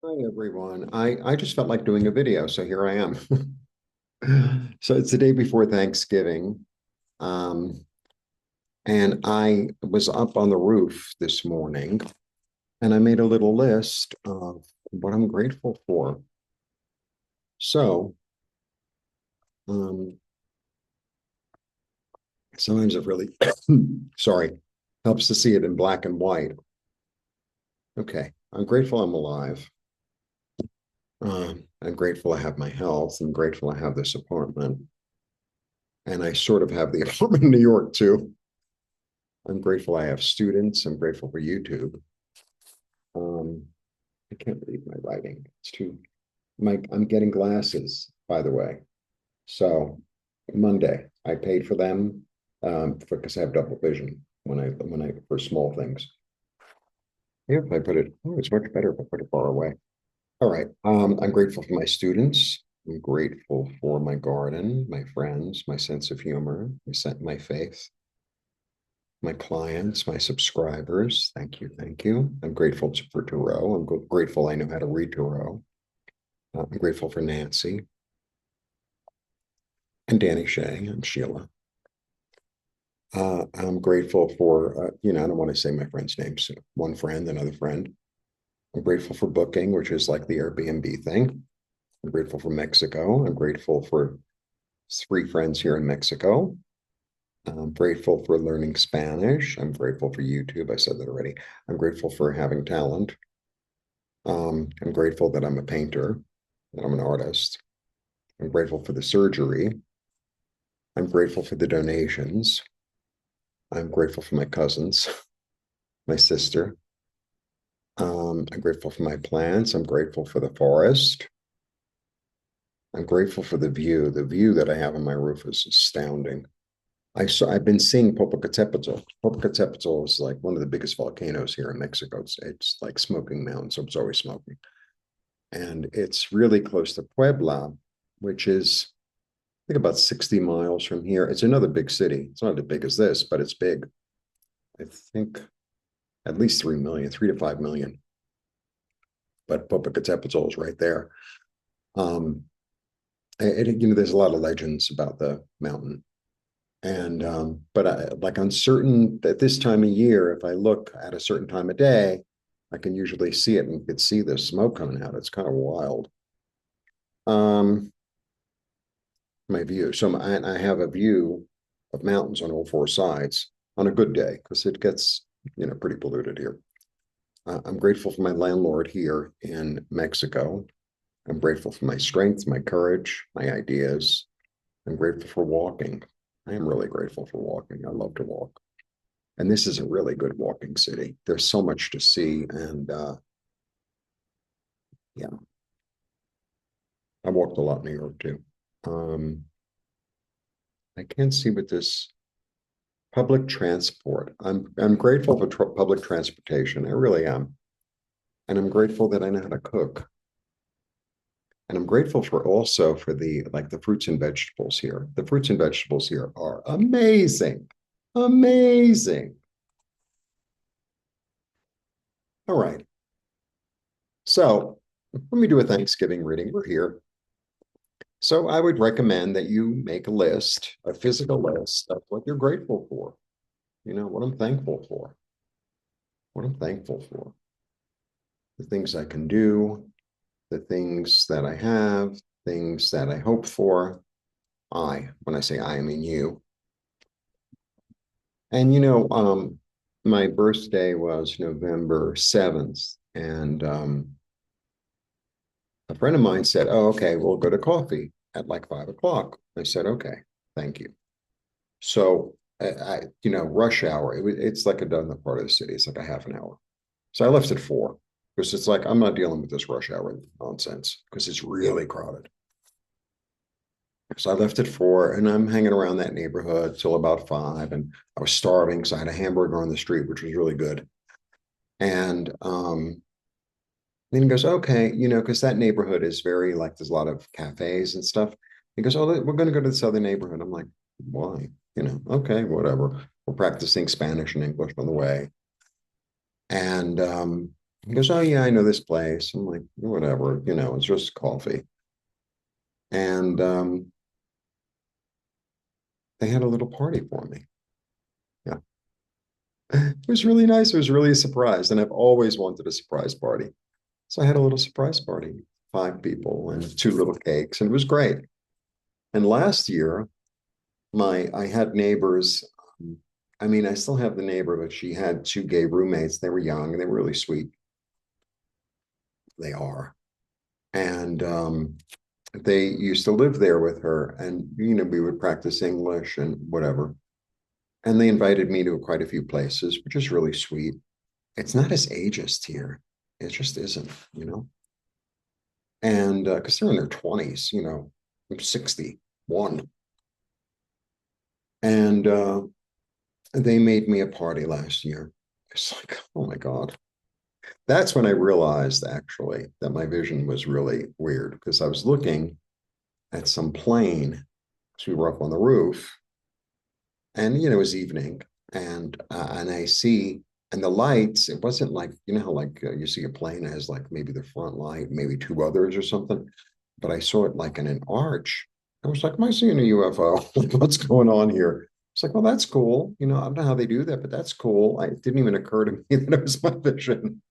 Hi, everyone. I just felt like doing a video, so here I am. So it's the day before Thanksgiving. Um, and I was up on the roof this morning and I made a little list of what I'm grateful for. So, um, sometimes it really, sorry, helps to see it in black and white. Okay, I'm grateful I'm alive. I'm grateful I have my health. I'm grateful I have this apartment. And I sort of have the apartment in New York too. I'm grateful I have students. I'm grateful for YouTube. Um, I can't read my writing. It's too. I'm getting glasses, by the way. So Monday, I paid for them because I have double vision when I for small things. Yeah, if I put it. Oh, it's much better if I put it far away. All right. I'm grateful for my students. I'm grateful for my garden, my friends, my sense of humor, my faith, my clients, my subscribers. Thank you. Thank you. I'm grateful for Tarot. I'm grateful I know how to read Tarot. I'm grateful for Nancy and Danny Shea and Sheila. I'm grateful for, I don't want to say my friends' names. One friend, another friend. I'm grateful for booking, which is like the Airbnb thing. I'm grateful for Mexico. I'm grateful for three friends here in Mexico. I'm grateful for learning Spanish. I'm grateful for YouTube. I said that already. I'm grateful for having talent. I'm grateful that I'm a painter, that I'm an artist. I'm grateful for the surgery. I'm grateful for the donations. I'm grateful for my cousins, my sister. I'm grateful for my plants. I'm grateful for the forest. I'm grateful for the view. The view that I have on my roof is astounding. I've been seeing Popocatépetl. Popocatépetl is like one of the biggest volcanoes here in Mexico. It's like smoking mountain, so it's always smoking. And it's really close to Puebla, which is I think about 60 miles from here. It's another big city. It's not as big as this, but it's big. I think at least 3 million, 3 to 5 million. But Popocatépetl is right there. Um, there's a lot of legends about the mountain. And but like on certain at this time of year, if I look at a certain time of day, I can usually see it and you could see the smoke coming out. It's kind of wild. Um, my view. So I have a view of mountains on all four sides on a good day because it gets pretty polluted here. I'm grateful for my landlord here in Mexico. I'm grateful for my strength, my courage, my ideas. I'm grateful for walking. I am really grateful for walking. I love to walk. And this is a really good walking city. There's so much to see. And yeah, I walked a lot in New York too. Um, I can't see with this public transport. I'm grateful for public transportation. I really am. And I'm grateful that I know how to cook. And I'm grateful for also for the fruits and vegetables here. The fruits and vegetables here are amazing. Amazing. All right. So let me do a Thanksgiving reading. We're here. So I would recommend that you make a list, a physical list of what you're grateful for. What I'm thankful for, what I'm thankful for, the things I can do, the things that I have, things that I hope for. When I say I mean you. And my birthday was November 7th, and a friend of mine said, "Oh, okay, we'll go to coffee at like 5 o'clock." I said, "Okay, thank you." So rush hour. It's like another part of the city. It's like a half an hour. So I left at 4 because it's like I'm not dealing with this rush hour nonsense because it's really crowded. So I left at 4 and I'm hanging around that neighborhood till about 5. And I was starving. So I had a hamburger on the street, which was really good. And then he goes, okay, because that neighborhood is very like there's a lot of cafes and stuff. He goes, oh, we're going to go to this other neighborhood. I'm like, why? Okay, whatever. We're practicing Spanish and English on the way. And He goes, oh yeah, I know this place. I'm like, whatever, it's just coffee. And they had a little party for me. Yeah. It was really nice. It was really a surprise. And I've always wanted a surprise party. So I had a little surprise party, 5 people and 2 little cakes, and it was great. And last year, I had neighbors. um, I mean, I still have the neighbor, but she had 2 gay roommates. They were young and they were really sweet. They are. And they used to live there with her. And, we would practice English and whatever. And they invited me to quite a few places, which is really sweet. It's not as ageist here. It just isn't, And because they're in their 20s, I'm 61. And they made me a party last year. It's like, oh my God. That's when I realized actually that my vision was really weird because I was looking at some plane. So we were up on the roof and, it was evening and I see, and the lights, it wasn't like, how like you see a plane has like maybe the front light, maybe 2 others or something, but I saw it like in an arch. I was like, am I seeing a UFO? Like, what's going on here? It's like, well, that's cool. I don't know how they do that, but that's cool. It didn't even occur to me that it was my vision.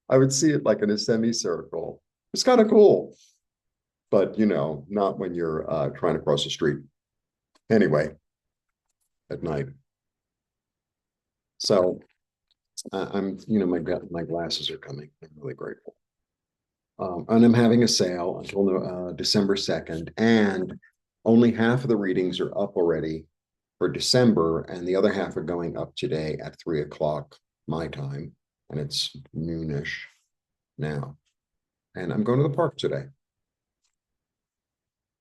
I would see it like in a semicircle. It's kind of cool, but not when you're trying to cross the street. Anyway, at night. So my glasses are coming. I'm really grateful. And I'm having a sale until December 2nd, and only half of the readings are up already for December, and the other half are going up today at 3 o'clock my time, and it's noonish now. And I'm going to the park today.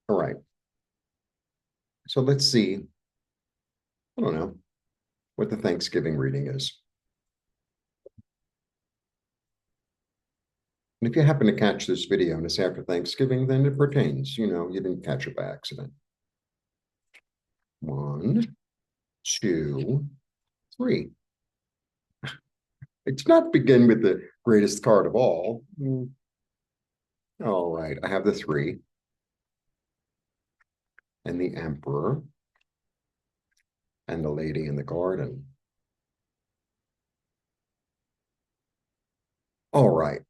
All right. So let's see. I don't know what the Thanksgiving reading is. And if you happen to catch this video and it's after Thanksgiving, then it pertains. You didn't catch it by accident. 1, 2, 3. It did not begin with the greatest card of all. All right, I have the 3 and the Emperor and the Lady in the Garden. All right.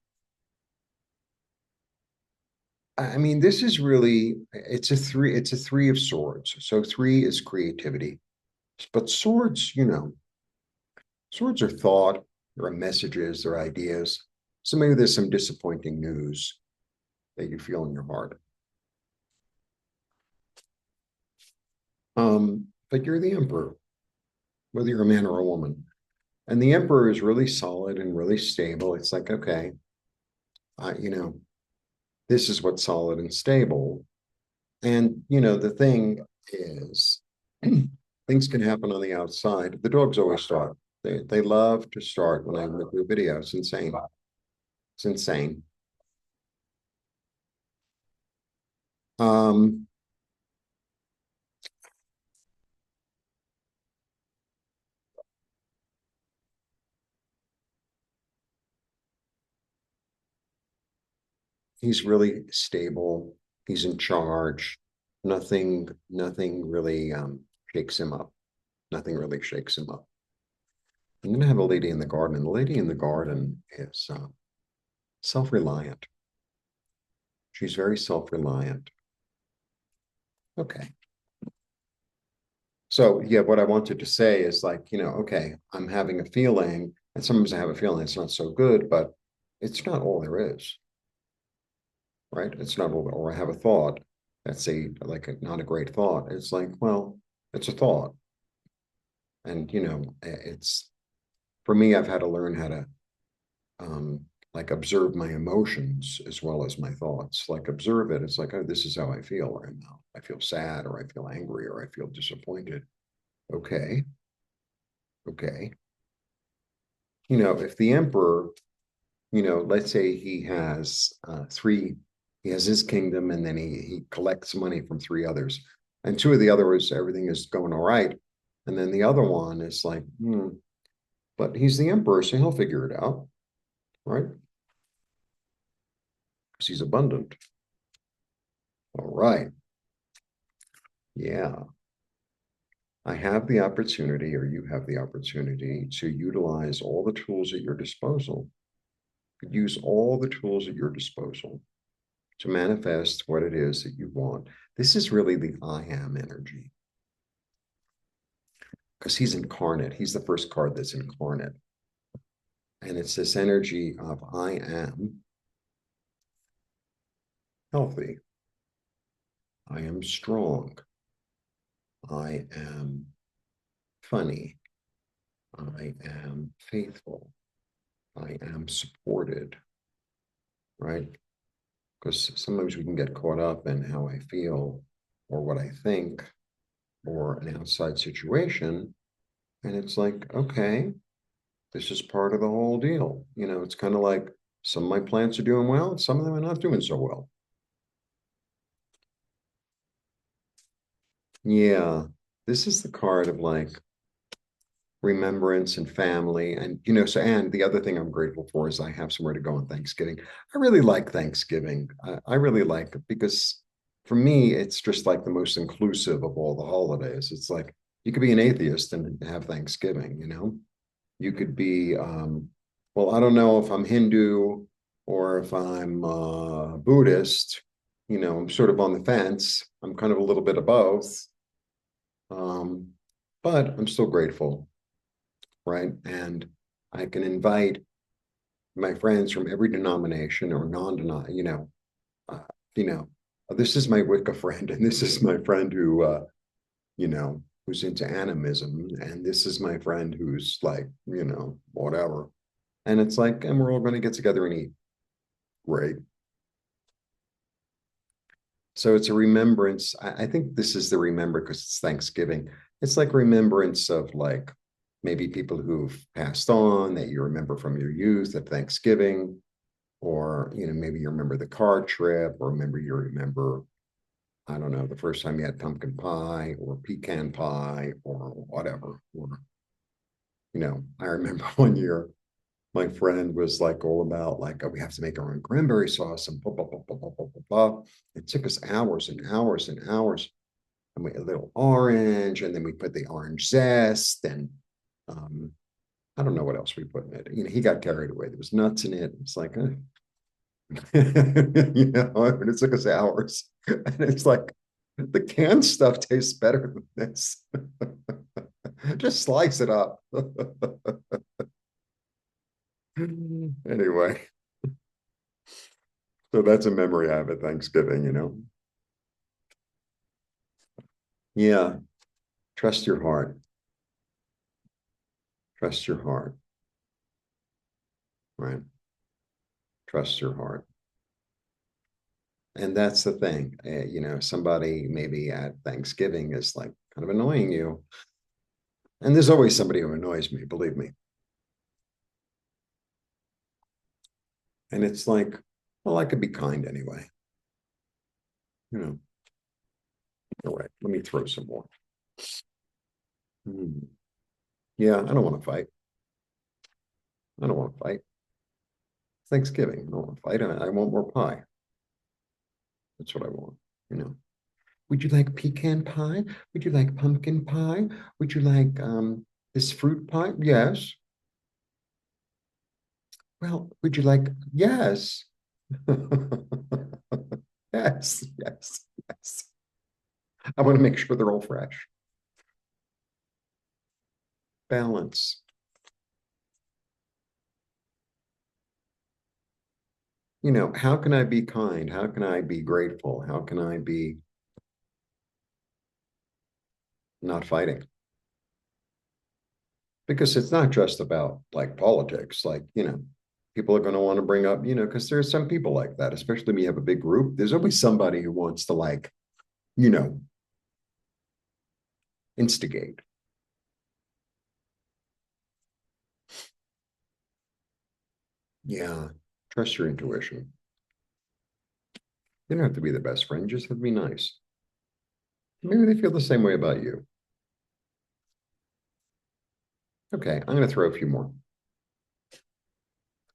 I mean, this is really, it's a 3 of swords. So 3 is creativity. But swords are thought, there are messages, there are ideas. So maybe there's some disappointing news that you feel in your heart. But you're the Emperor, whether you're a man or a woman. And the Emperor is really solid and really stable. It's like, okay, uh, you know, this is what's solid and stable. And, the thing is, things can happen on the outside. The dogs always start. They love to start when I make a video. It's insane. It's insane. Um, he's really stable. He's in charge. Nothing really shakes him up. Nothing really shakes him up. I'm going to have a lady in the garden, and the lady in the garden is self-reliant. She's very self-reliant. Okay. So yeah, what I wanted to say is like, okay, I'm having a feeling, and sometimes I have a feeling it's not so good, but it's not all there is, right? It's not all, or I have a thought that's not a great thought. It's like, well, it's a thought. And it's for me, I've had to learn how to like observe my emotions as well as my thoughts. Like observe it. It's like, oh, this is how I feel right now. I feel sad, or I feel angry, or I feel disappointed. Okay. Okay. If the emperor, let's say he has 3, he has his kingdom, and then he collects money from 3 others, and 2 of the others, everything is going all right, and then the other one is like, but he's the emperor, so he'll figure it out, right? Because he's abundant. All right. Yeah. I have the opportunity, or you have the opportunity, to utilize all the tools at your disposal. Use all the tools at your disposal to manifest what it is that you want. This is really the I am energy, because he's incarnate. He's the first card that's incarnate. And it's this energy of I am healthy. I am strong. I am funny. I am faithful. I am supported, right? Because sometimes we can get caught up in how I feel or what I think or an outside situation. And it's like, okay, this is part of the whole deal. You know, it's kind of like some of my plants are doing well, some of them are not doing so well. Yeah, this is the card of like remembrance and family. And, you know, so, and the other thing I'm grateful for is I have somewhere to go on Thanksgiving. I really like Thanksgiving. I really like it because for me, it's just like the most inclusive of all the holidays. It's like you could be an atheist and have Thanksgiving, you know? You could be, well, I don't know if I'm Hindu or if I'm Buddhist. You know, I'm sort of on the fence. I'm kind of a little bit of both. Um, but I'm still grateful, right? And I can invite my friends from every denomination or non-denomination, uh, you know, this is my Wicca friend, and this is my friend who, you know, who's into animism, and this is my friend who's like, you know, whatever. And it's like, and we're all going to get together and eat. Great. So it's a remembrance. I think this is the remember because it's Thanksgiving. It's like remembrance of like maybe people who've passed on that you remember from your youth at Thanksgiving, or you know, maybe you remember the car trip, or maybe you remember, I don't know, the first time you had pumpkin pie or pecan pie or whatever. Or, you know, I remember one year my friend was like all about like, oh, we have to make our own cranberry sauce and blah, blah, blah, blah, blah, blah, blah, blah. It took us hours and hours and hours. And we had a little orange, and then we put the orange zest, and um, I don't know what else we put in it. You know, he got carried away. There was nuts in it. It's like, you know, and it took us hours. And it's like, the canned stuff tastes better than this. Just slice it up. Anyway, so that's a memory I have at Thanksgiving, you know. Yeah, trust your heart. Trust your heart, right? Trust your heart. And that's the thing. You know, somebody maybe at Thanksgiving is like kind of annoying you. And there's always somebody who annoys me, believe me. And it's like, well, I could be kind anyway. You know, all right, let me throw some more. Hmm. Yeah, I don't want to fight. I don't want to fight. Thanksgiving, I don't want to fight. I want more pie. That's what I want, you know. Would you like pecan pie? Would you like pumpkin pie? Would you like this fruit pie? Yes. Well, would you like yes? Yes, yes, yes. I want to make sure they're all fresh. Balance. You know, how can I be kind? How can I be grateful? How can I be not fighting? Because it's not just about like politics, like, you know, people are going to want to bring up, you know, because there's some people like that, especially when you have a big group. There's always somebody who wants to like, you know, instigate. Yeah, trust your intuition. You don't have to be the best friend, you just have to be nice. Maybe they feel the same way about you. Okay, I'm going to throw a few more.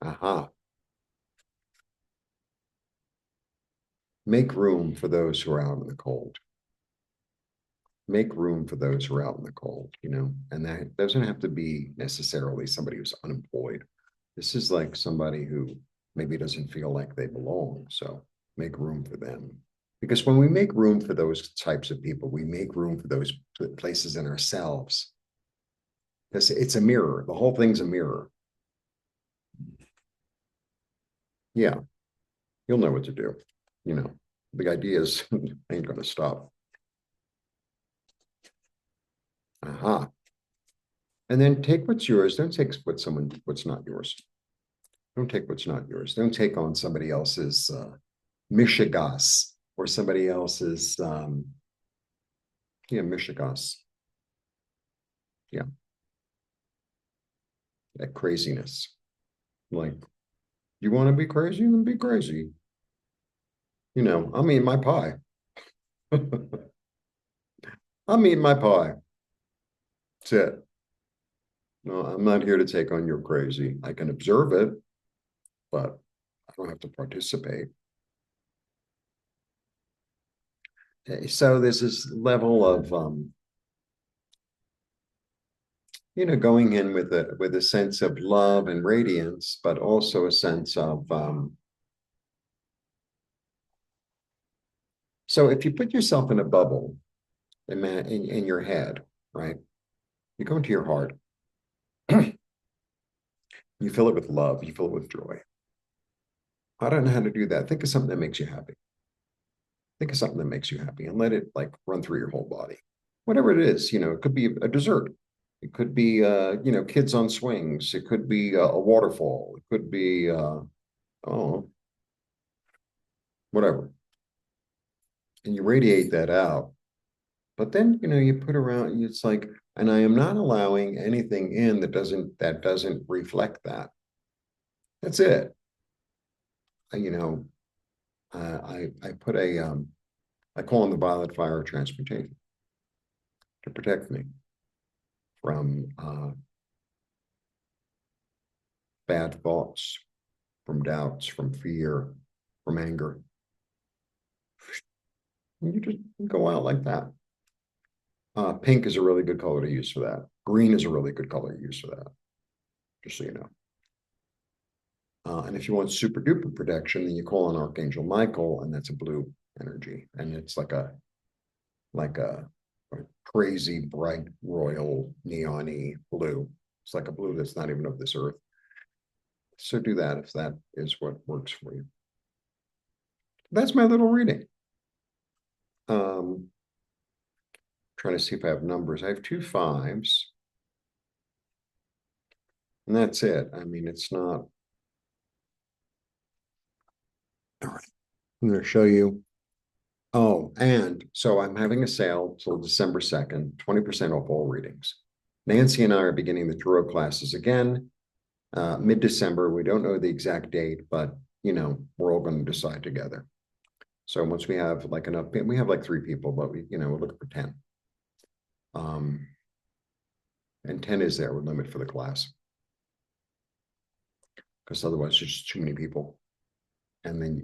Aha. Make room for those who are out in the cold. Make room for those who are out in the cold, and that doesn't have to be necessarily somebody who's unemployed. This is like somebody who maybe doesn't feel like they belong. So make room for them. Because when we make room for those types of people, we make room for those places in ourselves. Because it's a mirror. The whole thing's a mirror. Yeah, you'll know what to do. You know, the idea is ain't going to stop. Aha. And then take what's yours. Don't take what's not yours. Don't take what's not yours. Don't take on somebody else's mishigas or somebody else's mishigas. Yeah, that craziness. Like, you want to be crazy, then be crazy. I'm eating my pie. I'm eating my pie. That's it. No, I'm not here to take on your crazy. I can observe it, but I don't have to participate. So there's this level of going in with a sense of love and radiance, but also a sense of so if you put yourself in a bubble in your head, right? You go into your heart, you fill it with love, you fill it with joy. I don't know how to do that. Think of something that makes you happy. Think of something that makes you happy and let it like run through your whole body. Whatever it is, it could be a dessert. It could be kids on swings. It could be a waterfall. It could be oh, whatever. And you radiate that out. But then, you put around, it's like, and I am not allowing anything in that doesn't reflect that. That's it. You know, I put I call on the violet fire of transmutation to protect me from bad thoughts, from doubts, from fear, from anger. And you just go out like that. Pink is a really good color to use for that. Green is a really good color to use for that, just so you know. And if you want super duper protection, then you call on Archangel Michael, and that's a blue energy. And it's like a crazy bright royal neon-y blue. It's like a blue that's not even of this earth. So do that if that is what works for you. That's my little reading. Trying to see if I have numbers. I have 2 5s. And that's it. I mean, it's not. All right. I'm going to show you. Oh, and so I'm having a sale till December 2nd, 20% off all readings. Nancy and I are beginning the tarot classes again, mid-December. We don't know the exact date, but we're all going to decide together. So once we have like enough, we have like 3 people, but we're looking for 10. And 10 is our limit for the class. Because otherwise there's just too many people. And then,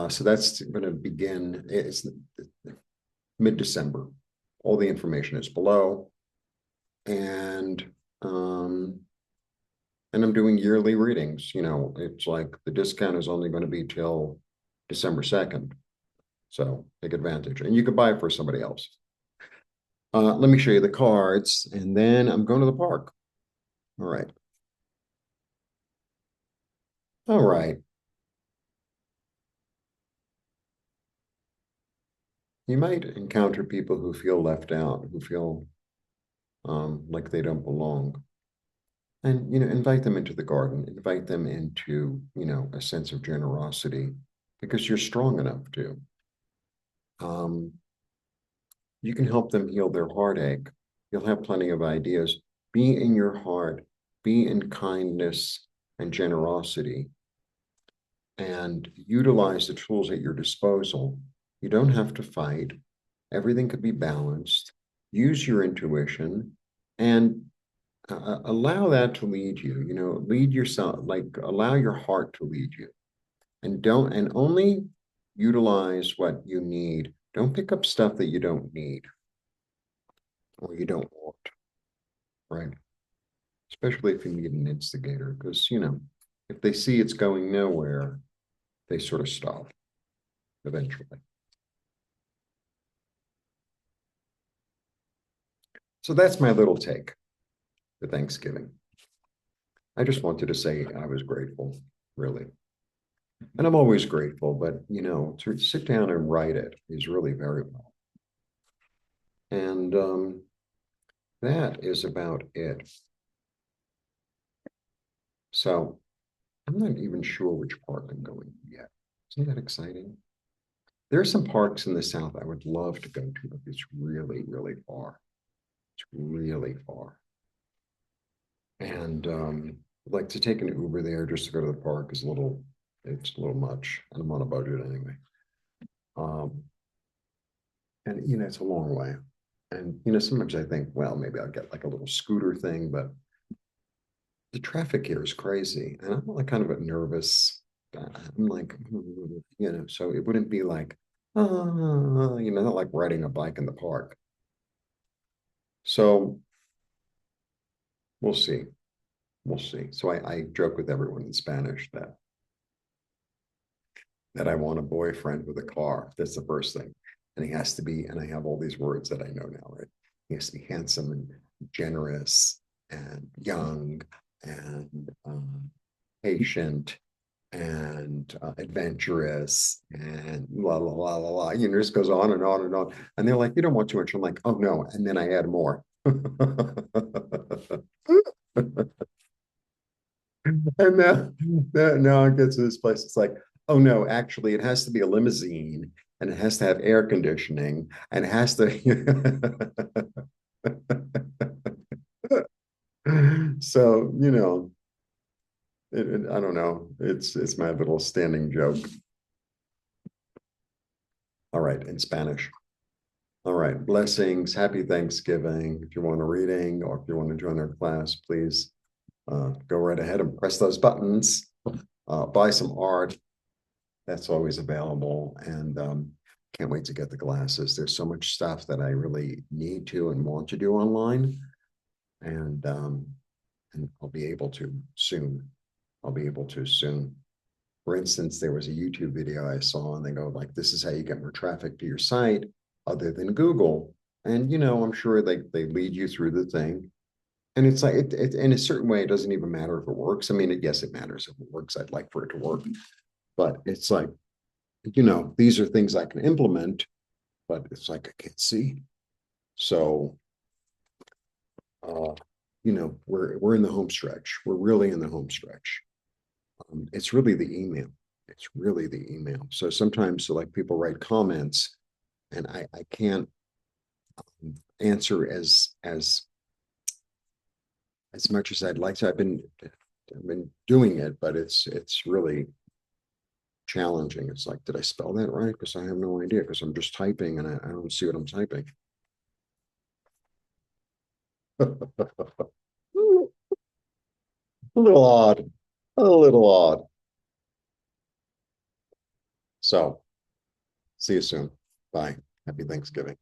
so that's going to begin, it's mid-December. All the information is below. And I'm doing yearly readings. It's like the discount is only going to be till December 2nd. So take advantage. And you could buy it for somebody else. Let me show you the cards, and then I'm going to the park. All right. All right. You might encounter people who feel left out, who feel like they don't belong. And, invite them into the garden, invite them into, a sense of generosity because you're strong enough to. You can help them heal their heartache. You'll have plenty of ideas. Be in your heart, be in kindness and generosity, and utilize the tools at your disposal. You don't have to fight. Everything could be balanced. Use your intuition and allow that to lead you, lead yourself, like allow your heart to lead you, and don't, and only utilize what you need. Don't pick up stuff that you don't need or you don't want, right? Especially if you need an instigator, because, if they see it's going nowhere, they sort of stop eventually. So that's my little take for Thanksgiving. I just wanted to say I was grateful, really. And I'm always grateful, but to sit down and write it is really very well. And that is about it. So I'm not even sure which park I'm going to yet. Isn't that exciting? There are some parks in the South I would love to go to, but it's really, really far. It's really far. And I'd like to take an Uber there just to go to the park is it's a little much. And I'm on a budget anyway. Um, and it's a long way. And sometimes I think, well, maybe I'll get like a little scooter thing, but the traffic here is crazy. And I'm like kind of a nervous. I'm like, so it wouldn't be like, not like riding a bike in the park. So we'll see. We'll see. So I joke with everyone in Spanish that I want a boyfriend with a car. That's the first thing. And he has to be, and I have all these words that I know now, right? He has to be handsome and generous and young and patient and adventurous and la la la la la. It just goes on and on and on. And they're like, you don't want too much. I'm like, oh no. And then I add more. And now it gets to this place. It's like, oh no, actually, it has to be a limousine and it has to have air conditioning and it has to. So, I don't know. It's my little standing joke. All right, in Spanish. All right, blessings, happy Thanksgiving. If you want a reading or if you want to join our class, please go right ahead and press those buttons. Buy some art. That's always available. And can't wait to get the glasses. There's so much stuff that I really need to and want to do online. And I'll be able to soon. I'll be able to soon. For instance, there was a YouTube video I saw and they go like, this is how you get more traffic to your site other than Google. And, I'm sure they lead you through the thing. And it's like, it in a certain way, it doesn't even matter if it works. I mean, yes, it matters if it works. I'd like for it to work. But it's like, these are things I can implement, but it's like I can't see. So, we're in the home stretch. We're really in the home stretch. It's really the email. It's really the email. So sometimes, like people write comments, and I can't answer as much as I'd like to. I've been doing it, but it's really challenging. It's like, did I spell that right? Because I have no idea. Because I'm just typing and I don't see what I'm typing. A little odd. A little odd. So, see you soon. Bye. Happy Thanksgiving.